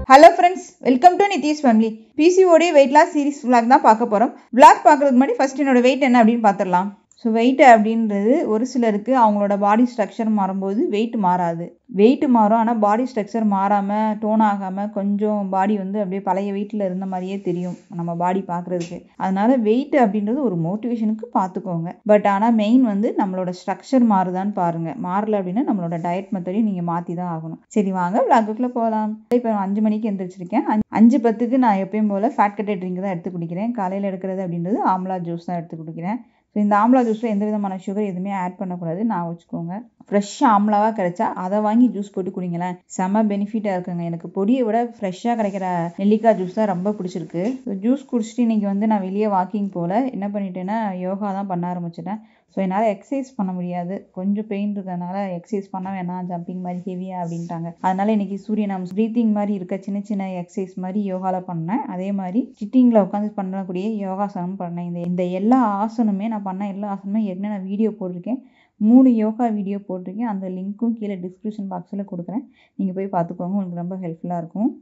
Hello friends, welcome to NithishFamily. PCOD weight loss series vlog தான் பார்க்க போறோம். Vlog பார்க்கிறதுக்கு முன்னாடி first என்னோட weight என்ன அப்படினு பார்த்தறலாம். So weight அப்படின்றது ஒரு சிலருக்கு அவங்களோட பாடி ஸ்ட்ரக்சர் மாறும்போது weight மாறாது. weight மாறும் ஆனா பாடி ஸ்ட்ரக்சர் மாறாம டோன் ஆகாம கொஞ்சம் பாடி வந்து அப்படியே பழைய வெயிட்ல இருந்த மாதிரியே தெரியும் நம்ம பாடி பார்க்கிறதுக்கு. அதனால weight அப்படின்றது ஒரு மோட்டிவேஷனுக்கு பார்த்துக்கோங்க. பட் ஆனா மெயின் வந்து நம்மளோட ஸ்ட்ரக்சர் மாறுதான்னு பாருங்க. மாறல அப்படின்னா நம்மளோட டயட் மெத்தடையும் நீங்க மாத்தி தான் ஆகணும். சரி வாங்க vlogக்குள்ள போலாம். இப்போ 5 மணிக்கு எந்திரிச்சிருக்கேன். 5:10க்கு நான் எப்பயும் போல ஃபேட் கட்டட் ட்ரிங்க் தான் எடுத்து குடிக்கிறேன். காலையில எடுக்கிறது அப்படின்றது ஆம்லா ஜூஸ் தான் எடுத்து குடிக்கிறேன். இந்த ஆம்லா ஜூஸில் எந்த விதமான சுகர் எதுவுமே ஆட் பண்ணக்கூடாது நான் வச்சுக்கோங்க. ஃப்ரெஷ்ஷாக ஆம்லாவாக கிடைச்சா அதை வாங்கி ஜூஸ் போட்டு குடிங்களேன், செம்ம பெனிஃபிட்டாக இருக்குங்க. எனக்கு பொடியை விட ஃப்ரெஷ்ஷாக கிடைக்கிற நெல்லிக்காய் ஜூஸ் தான் ரொம்ப பிடிச்சிருக்கு. ஜூஸ் குடிச்சிட்டு இன்றைக்கி வந்து நான் வெளியே வாக்கிங் போல் என்ன பண்ணிட்டேன்னா யோகா தான் பண்ண ஆரம்பிச்சிட்டேன். ஸோ என்னால் எக்ஸசைஸ் பண்ண முடியாது, கொஞ்சம் பெயின் இருக்கிறதுனால எக்ஸசைஸ் பண்ண வேணாம், ஜம்பிங் மாதிரி ஹெவியாக அப்படின்ட்டாங்க. அதனால் இன்றைக்கி சூரியநாமம் ப்ரீத்திங் மாதிரி இருக்க சின்ன சின்ன எக்ஸசைஸ் மாதிரி யோகாவில் பண்ணேன். அதே மாதிரி சிட்டிங்கில் உட்காந்து பண்ணக்கூடிய யோகாசனம் பண்ணேன். இந்த எல்லா ஆசனமே நான் பண்ண எல்லா ஆசனமே ஏற்கனவே நான் வீடியோ போட்டிருக்கேன். 3 யோகா வீடியோ போட்டிருக்கேன். அந்த லிங்க்கும் கீழே டிஸ்கிரிப்ஷன் பாக்ஸில் கொடுக்குறேன், நீங்கள் போய் பார்த்துக்கோங்க, உங்களுக்கு ரொம்ப ஹெல்ப்ஃபுல்லாக இருக்கும்.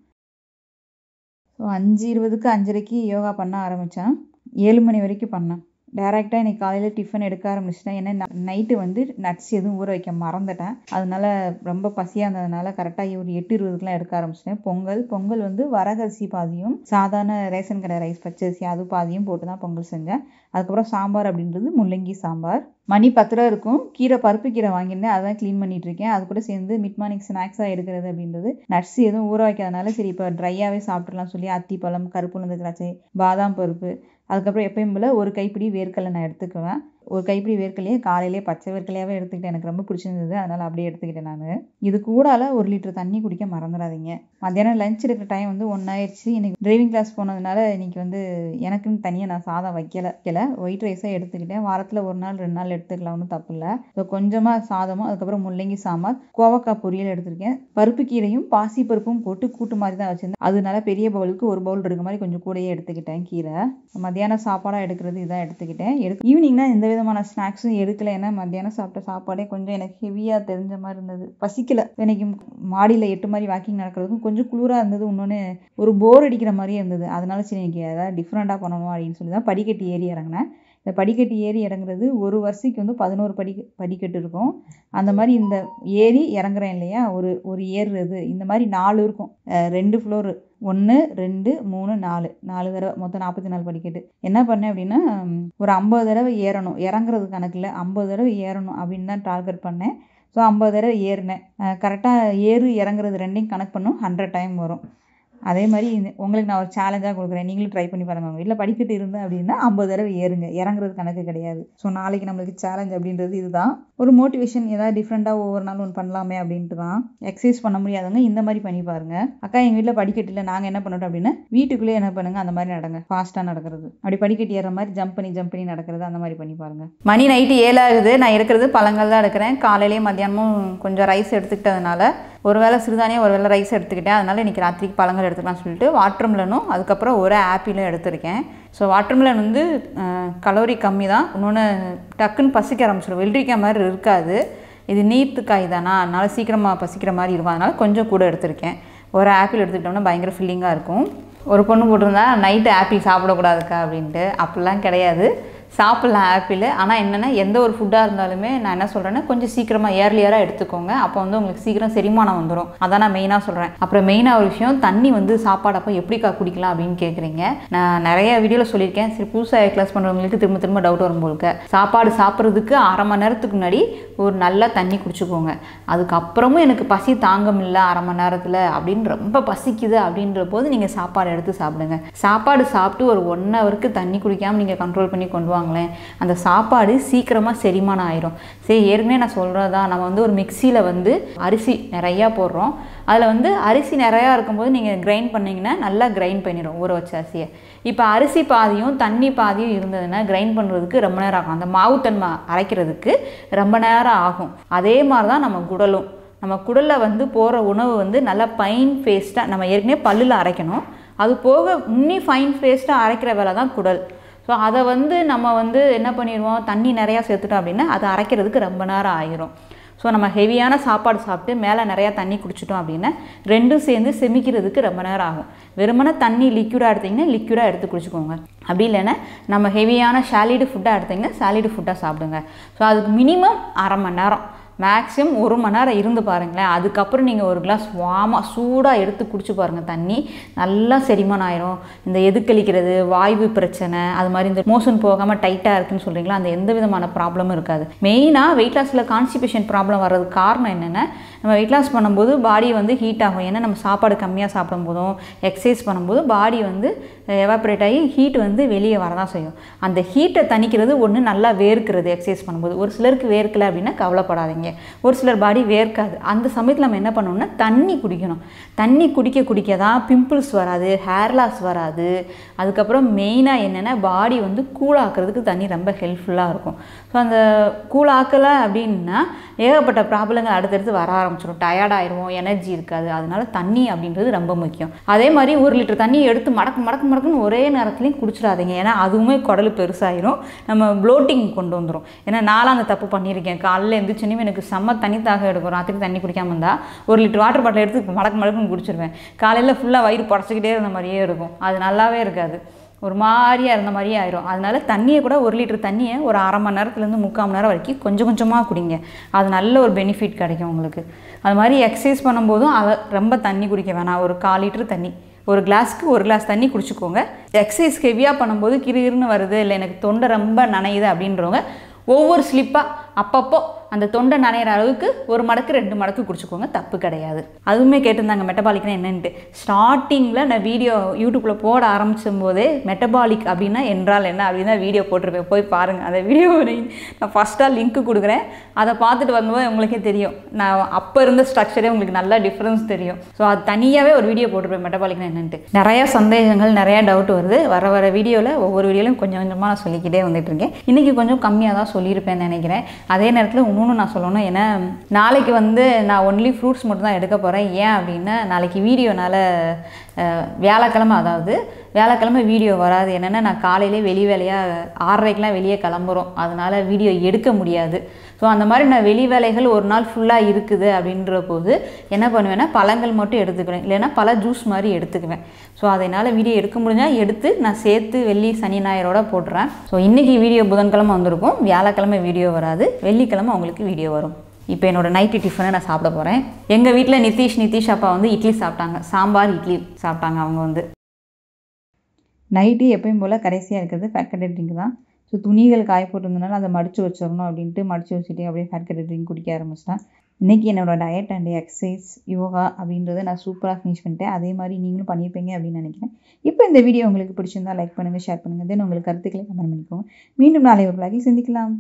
ஸோ 5:20க்கு 5:30க்கு யோகா பண்ண ஆரம்பித்தேன். 7 மணி வரைக்கும் பண்ணேன். டேரெக்டாக இன்றைக்கி காலையில் டிஃபன் எடுக்க ஆரம்பிச்சிட்டேன். ஏன்னா நைட்டு வந்து நட்ஸ் எதுவும் ஊற வைக்க மறந்துட்டேன். அதனால ரொம்ப பசியாக இருந்ததுனால கரெக்டாக ஒரு 8:20க்குலாம் எடுக்க ஆரம்பிச்சிட்டேன். பொங்கல் வந்து வரகரிசி பாதியும் சாதாரண ரேஷன் கடை ரைஸ் பச்சரிசி அது பாதியும் போட்டு தான் பொங்கல் செஞ்சேன். அதுக்கப்புறம் சாம்பார் அப்படின்றது முள்ளங்கி சாம்பார். மணி 10 இருக்கும். பருப்பு கீரை வாங்கியிருந்தேன், அதான் க்ளீன் பண்ணிட்டு இருக்கேன். அது கூட சேர்ந்து மிட் மார்னிங் ஸ்நாக்ஸாக எடுக்கிறது அப்படின்றது நட்ஸ் எதுவும் ஊற வைக்காதனால சரி இப்போ ட்ரையாகவே சாப்பிட்றலாம் சொல்லி அத்திப்பழம், கருப்பு உளுந்து திராட்சை, பாதாம் பருப்பு, அதுக்கப்புறம் எப்பயும் போல் ஒரு கைப்பிடி வேர்க்கடலை நான் எடுத்துக்குவேன். ஒரு கைப்பிடி வேர்க்கலையே காலையிலேயே பச்சை வேர்க்கலையாகவே எடுத்துக்கிட்டேன். எனக்கு ரொம்ப பிடிச்சிருந்தது, அதனால் அப்படியே எடுத்துக்கிட்டேன். நான் இது கூடால 1 லிட்டர் தண்ணி குடிக்க மறந்துடாதீங்க. மத்தியானம் லஞ்ச் எடுக்கிற டைம் வந்து 1 ஆயிடுச்சு. இன்றைக்கி டிரைவிங் கிளாஸ் போனதுனால இன்றைக்கி வந்து எனக்குன்னு தனியாக நான் சாதம் வைக்கல, ஒயிட் ரைஸாக எடுத்துக்கிட்டேன். வாரத்தில் 1 நாள் 2 நாள் எடுத்துக்கலாம், ஒன்றும் தப்பு இல்லை. ஸோ கொஞ்சமாக சாதமும் அதுக்கப்புறம் முள்ளங்கி சாம்பார், கோவக்காய் பொரியல் எடுத்திருக்கேன். பருப்பு கீரையும் பாசி பருப்பும் போட்டு கூட்டு மாதிரி தான் வச்சுருந்தேன். அதனால பெரிய பவுலுக்கு 1 பவுல் இருக்க மாதிரி கொஞ்சம் கூடையே எடுத்துக்கிட்டேன் கீரை. மத்தியானம் சாப்பாடாக எடுக்கிறது இதான் எடுத்துக்கிட்டேன். ஈவினிங்னா எந்த விதமான ஸ்நாக்ஸும் எடுக்கல. ஏன்னா மத்தியானம் சாப்பிட்ட சாப்பாடே கொஞ்சம் எனக்கு ஹெவியாக தெரிஞ்ச மாதிரி இருந்தது, பசிக்கல. இன்னைக்கு மாடியில் 8 மாதிரி வாக்கிங் நடக்கிறதுக்கும் கொஞ்சம் குளிராக இருந்தது, இன்னொன்று ஒரு போர் அடிக்கிற மாதிரியே இருந்தது. அதனால சரி இன்னைக்கு ஏதாவது டிஃப்ரெண்ட்டாக பண்ணணும் அப்படின்னு சொல்லி தான் படிக்கட்டு ஏறி இறங்கினேன். இந்த படிக்கட்டு ஏறி இறங்குறது ஒரு வருஷத்துக்கு வந்து 11 படிக்கட்டு இருக்கும். அந்த மாதிரி இந்த ஏறி இறங்குறேன் இல்லையா, ஒரு ஏறுறது இந்த மாதிரி 4 இருக்கும். 2 ஃப்ளோரு, 1 2 3 4 தடவை மொத்தம் 44 படிக்கட்டு. என்ன பண்ணேன் அப்படின்னா ஒரு 50 தடவை ஏறணும், இறங்குறது கணக்கில் 50 தடவை ஏறணும் அப்படின்னு தான் டார்கெட் பண்ணேன். ஸோ 50 தடவை ஏறினேன். கரெக்டாக இறங்குறது ரெண்டையும் கணக்கு பண்ணும் 100 டைம் வரும். அதே மாதிரி உங்களுக்கு நான் ஒரு சேலஞ்சாக கொடுக்குறேன், நீங்களும் ட்ரை பண்ணி பாருங்க. உங்கள் வீட்டில் படிக்கட்டு இருந்து அப்படின்னா 50 தடவை ஏறுங்க, இறங்குறது கணக்கு கிடையாது. ஸோ நாளைக்கு நம்மளுக்கு சேலஞ்ச் அப்படின்றது இதுதான், ஒரு மோட்டிவேஷன், ஏதாவது டிஃப்ரெண்ட்டாக ஒவ்வொரு நாள் ஒன்று பண்ணலாமே அப்படின்ட்டு தான். எக்ஸசைஸ் பண்ண முடியாதவங்க இந்த மாதிரி பண்ணி பாருங்க. அக்கா எங்கள் வீட்டில் படிக்கட்டு இல்லை, நாங்கள் என்ன பண்ணிட்டோம் அப்படின்னா வீட்டுக்குள்ளேயே என்ன பண்ணுங்க, அந்த மாதிரி நடங்க, ஃபாஸ்ட்டாக நடக்கிறது, அப்படி படிக்கட்டு ஏற மாதிரி ஜம்ப் பண்ணி நடக்கிறது, அந்த மாதிரி பண்ணி பாருங்க. மணி நைட்டு 7 ஆகுது. நான் எடுக்கிறது பழங்கள் தான் எடுக்கிறேன். காலையிலேயே மத்தியானமும் கொஞ்சம் ரைஸ் எடுத்துக்கிட்டதுனால ஒரு வேளை சிறுதானியம் ஒரு வேளை ரைஸ் எடுத்துக்கிட்டேன். அதனால் இன்றைக்கி ராத்திரிக்கு பழங்கள் எடுத்துக்கலாம்னு சொல்லிட்டு வாட்டர்மெலனும் அதுக்கப்புறம் ஒரு ஆப்பிளும் எடுத்திருக்கேன். ஸோ வாட்டர்மெலன் வந்து கலோரி கம்மி தான், இன்னொன்று டக்குன்னு பசிக்க ஆரம்பிச்சிடும், வெள்ளரிக்காய் மாதிரி இருக்காது. இது நீர்த்துக்காய் தானா, அதனால் சீக்கிரமாக பசிக்கிற மாதிரி இருக்கும். அதனால் கொஞ்சம் கூட எடுத்திருக்கேன். ஒரு ஆப்பிள் எடுத்துக்கிட்டோம்னா பயங்கர ஃபில்லிங்காக இருக்கும். ஒரு பொண்ணு போட்டிருந்தா நைட்டு ஆப்பிள் சாப்பிடக்கூடாதுக்கா அப்படின்ட்டு. அப்படிலாம் கிடையாது, சாப்பிட்லாம் ஆப்பிள். ஆனால் என்னென்னா எந்த ஒரு ஃபுட்டாக இருந்தாலுமே நான் என்ன சொல்கிறேன்னா கொஞ்சம் சீக்கிரமாக ஏர்லியராக எடுத்துக்கோங்க. அப்போ வந்து உங்களுக்கு சீக்கிரம் செரிமானம் வந்துடும். அதான் நான் மெயினாக சொல்கிறேன். அப்புறம் மெயினாக ஒரு விஷயம், தண்ணி வந்து சாப்பாடு அப்போ எப்படிக்கா குடிக்கலாம் அப்படின்னு கேட்குறீங்க. நான் நிறைய வீடியோவில் சொல்லியிருக்கேன். சரி புதுசாக கிளாஸ் பண்ணுறவங்களுக்கு திரும்ப டவுட் வரும் போலுக்கு. சாப்பாடு சாப்பிட்றதுக்கு 1/2 மணி நேரத்துக்கு முன்னாடி ஒரு நல்லா தண்ணி குடிச்சுக்கோங்க. அதுக்கப்புறமும் எனக்கு பசி தாங்க முடியல 1/2 மணி நேரத்தில் அப்படின்னு ரொம்ப பசிக்குது அப்படின்ற போது நீங்கள் சாப்பாடு எடுத்து சாப்பிடுங்க. சாப்பாடு சாப்பிட்டு ஒரு 1 ஹவருக்கு தண்ணி குடிக்காமல் நீங்கள் கண்ட்ரோல் பண்ணி கொண்டு வாங்க, அந்த சாப்பாடு சீக்கிரமாக செரிமானம் ஆயிரும். சரி ஏற்கனவே நான் சொல்கிறதா, நம்ம வந்து ஒரு மிக்சியில் வந்து அரிசி நிறையா போடுறோம். அதில் வந்து அரிசி நிறையா இருக்கும்போது நீங்கள் கிரைண்ட் பண்ணிங்கன்னா நல்லா கிரைண்ட் பண்ணிடும் ஊற வச்ச அரிசியை. இப்போ அரிசி பாதியும் தண்ணி பாதியும் இருந்ததுன்னா கிரைண்ட் பண்ணுறதுக்கு ரொம்ப நேரம் ஆகும், அந்த மாவு தன்மை அரைக்கிறதுக்கு ரொம்ப நேரம் ஆகும். அதே மாதிரி தான் நம்ம குடலில் வந்து போகிற உணவு வந்து நல்லா ஃபைன் பேஸ்ட்டாக, நம்ம ஏற்கனவே பல்லில் அரைக்கணும், அது போக இன்னி ஃபைன் பேஸ்ட்டாக அரைக்கிற வேலை தான் குடல். ஸோ அதை வந்து நம்ம வந்து என்ன பண்ணிடுவோம், தண்ணி நிறையா சேர்த்துட்டோம் அப்படின்னா அதை அரைக்கிறதுக்கு ரொம்ப நேரம் ஆயிரும். ஸோ ஸோ நம்ம ஹெவியான சாப்பாடு சாப்பிட்டு மேலே நிறையா தண்ணி குடிச்சிட்டோம் அப்படின்னா ரெண்டும் சேர்ந்து செமிக்கிறதுக்கு ரொம்ப நேரம் ஆகும். வெறுமனே தண்ணி லிக்யூடாக எடுத்திங்கன்னா லிக்யூடாக எடுத்து குடிச்சிக்கோங்க. அப்படி இல்லைன்னா நம்ம ஹெவியான சாலிடு ஃபுட்டாக எடுத்திங்கன்னா சாலிடு ஃபுட்டாக சாப்பிடுங்க. ஸோ அதுக்கு மினிமம் அரை மணி நேரம், மேக்ஸிமம் 1 மணி நேரம் இருந்து பாருங்களேன். அதுக்கப்புறம் நீங்கள் ஒரு கிளாஸ் வாமாக சூடாக எடுத்து குடிச்சு பாருங்கள். தண்ணி நல்லா செரிமானம் ஆயிரும். இந்த எதுக்களிக்கிறது, வாய்வு பிரச்சனை, அது மாதிரி இந்த மோஷன் போகாமல் டைட்டாக இருக்குன்னு சொல்கிறீங்களா, அந்த எந்த விதமான ப்ராப்ளமும் இருக்காது. மெயினாக வெயிட் லாஸில் கான்ஸ்டிபேஷன் ப்ராப்ளம் வர்றதுக்கு காரணம் என்னென்னா, நம்ம வெயிட் லாஸ் பண்ணும்போது பாடி வந்து ஹீட் ஆகும். ஏன்னா நம்ம சாப்பாடு கம்மியாக சாப்பிடும் போதும் எக்ஸசைஸ் பண்ணும்போது பாடி வந்து எவாப்ரேட் ஆகி ஹீட் வந்து வெளியே வரதான் செய்யும். அந்த ஹீட்டை தணிக்கிறது ஒன்று நல்லா வேர்க்கிறது எக்ஸசைஸ் பண்ணும்போது. ஒரு சிலருக்கு வேர்க்கலை அப்படின்னா கவலைப்படாதீங்க. ஒரு சிலர் பாடி வேர்க்காது. அந்த சமயத்தில் நம்ம என்ன பண்ணணும்னா தண்ணி குடிக்கணும். தண்ணி குடிக்க தான் பிம்பிள்ஸ் வராது, ஹேர் லாஸ் வராது. அதுக்கப்புறம் மெயினாக என்னென்னா பாடி வந்து கூலாக்குறதுக்கு தண்ணி ரொம்ப ஹெல்ப்ஃபுல்லாக இருக்கும். ஸோ அந்த கூலாக்கலை அப்படின்னா ஏகப்பட்ட ப்ராப்ளங்கள் அடுத்தடுத்து வர ஆரம்பிச்சிடும். டயர்ட் ஆயிடுவோம், எனர்ஜி இருக்காது. அதனால தண்ணி அப்படின்றது ரொம்ப முக்கியம். அதே மாதிரி 1 லிட்டர் தண்ணி எடுத்து மடக்குன்னு ஒரே நேரத்துலையும் குடிச்சிடாதீங்க. ஏன்னா அதுவுமே குடல் பெருசாயிரும், நம்ம ப்ளோட்டிங் கொண்டு வந்துடும். ஏன்னா நானும் அந்த தப்பு பண்ணியிருக்கேன். காலையில் எழுந்திரிச்சுன்னு எனக்கு செம்ம தண்ணி தாக எடுக்கும். ராத்திரி தண்ணி குடிக்காமல் இருந்தால் 1 லிட்டர் வாட்டர் பாட்டில் எடுத்து மடக்குன்னு குடிச்சிருவேன். காலையில் ஃபுல்லாக வயிறு படைச்சிக்கிட்டே இருந்த மாதிரியே இருக்கும். அது நல்லாவே இருக்காது, ஒரு மாதிரியாக இருந்த மாதிரியே ஆயிரும். அதனால தண்ணியை கூட 1 லிட்டர் தண்ணியை ஒரு அரை மணி நேரத்துலேருந்து 3/4 மணி நேரம் வரைக்கும் கொஞ்சமாக குடிங்க. அது நல்ல ஒரு பெனிஃபிட் கிடைக்கும் உங்களுக்கு. அது மாதிரி எக்ஸசைஸ் பண்ணும்போதும் அதை ரொம்ப தண்ணி குடிக்க வேணாம். ஒரு 1/4 லிட்டர் தண்ணி, ஒரு கிளாஸ்க்கு 1 கிளாஸ் தண்ணி குடிச்சிக்கோங்க. எக்ஸசைஸ் ஹெவியாக பண்ணும்போது கிருகிருன்னு வருது, இல்லை எனக்கு தொண்டை ரொம்ப நனையுது அப்படின்றவங்க ஒவ்வொரு ஸ்லிப்பாக அப்பப்போ அந்த தொண்டை நனைகிற அளவுக்கு 1 மடக்கு 2 மடக்கு குடிச்சிக்கோங்க, தப்பு கிடையாது. அதுவுமே கேட்டிருந்தாங்க மெட்டபாலிக்னா என்னன்ட்டு. ஸ்டார்டிங்கில் நான் வீடியோ யூடியூப்பில் போட ஆரம்பிச்சும் போதே மெட்டபாலிக் அப்படின்னா என்றால் என்ன அப்படின்னு தான் வீடியோ போட்டிருப்பேன். போய் பாருங்கள் அந்த வீடியோ. நான் ஃபஸ்ட்டாக லிங்க்கு கொடுக்குறேன், அதை பார்த்துட்டு வரும்போது உங்களுக்கே தெரியும். நான் அப்போ இருந்த ஸ்ட்ரக்சரே உங்களுக்கு நல்லா டிஃப்ரென்ஸ் தெரியும். ஸோ அது தனியாகவே ஒரு வீடியோ போட்டிருப்பேன் மெட்டபாலிக்னா என்னன்ட்டு. நிறையா சந்தேகங்கள், நிறையா டவுட் வருது. வர வீடியோவில் ஒவ்வொரு வீடியோலையும் கொஞ்சமாக நான் சொல்லிக்கிட்டே வந்துட்டுருக்கேன். இன்றைக்கி கொஞ்சம் கம்மியாக தான் சொல்லியிருப்பேன்னு நினைக்கிறேன். அதே நேரத்தில் இன்னொன்று நான் சொல்லணும். ஏன்னா நாளைக்கு வந்து நான் ஒன்லி ஃப்ரூட்ஸ் மட்டும் தான் எடுக்க போகிறேன். ஏன் அப்படின்னா நாளைக்கு வீடியோனால் வியாழக்கிழமை, அதாவது வியாழக்கிழமை வீடியோ வராது. என்னென்னா நான் காலையிலே வெளி வேலையாக 6:30க்கெலாம் வெளியே கிளம்புறோம். அதனால் வீடியோ எடுக்க முடியாது. ஸோ அந்த மாதிரி நான் வெளி வேலைகள் ஒரு நாள் ஃபுல்லாக இருக்குது அப்படின்ற போது என்ன பண்ணுவேன்னா பழங்கள் மட்டும் எடுத்துக்குவேன், இல்லைன்னா பல ஜூஸ் மாதிரி எடுத்துக்குவேன். ஸோ அதனால் வீடியோ எடுக்க முடிஞ்சால் எடுத்து நான் சேர்த்து வெள்ளி சனி ஞாயிறோட போட்டுறேன். ஸோ இன்றைக்கி வீடியோ புதன்கிழமை வந்திருக்கும், வியாழக்கிழமை வீடியோ வராது, வெள்ளிக்கிழமை உங்களுக்கு வீடியோ வரும். இப்போ என்னோடய நைட்டு டிஃபனை நான் சாப்பிட போகிறேன். எங்கள் வீட்டில் நிதிஷ் அப்பா வந்து இட்லி சாப்பிட்டாங்க, சாம்பார் இட்லி சாப்பிட்டாங்க. அவங்க வந்து நைட்டு எப்பயும் போல் கடைசியாக இருக்கிறது ஃபேட் கண்டென்ட் ட்ரிங்க் தான். ஸோ துணிகள் காய போட்டிருந்தனால அதை மடித்து வச்சிடணும் அப்படின்ட்டு மடித்து வச்சுட்டு அப்படியே ஃபேட் கண்டென்ட் ட்ரிங்க் குடிக்க ஆரம்பிச்சிட்டேன். இன்றைக்கி என்னோடய டயட் அண்ட் எக்ஸசைஸ் யோகா அப்படின்றத நான் சூப்பராக ஃபினிஷ் பண்ணிட்டேன். அதே மாதிரி நீங்களும் பண்ணியிருப்பீங்க அப்படின்னு நினைக்கிறேன். இப்போ இந்த வீடியோ உங்களுக்கு பிடிச்சிருந்தா லைக் பண்ணுங்கள், ஷேர் பண்ணுங்கள், தென் உங்களுக்கு கருத்துக்களை கமெண்ட் பண்ணிக்கோங்க. மீண்டும் நாளை ஒரு பிளாகில் சந்திக்கலாம்.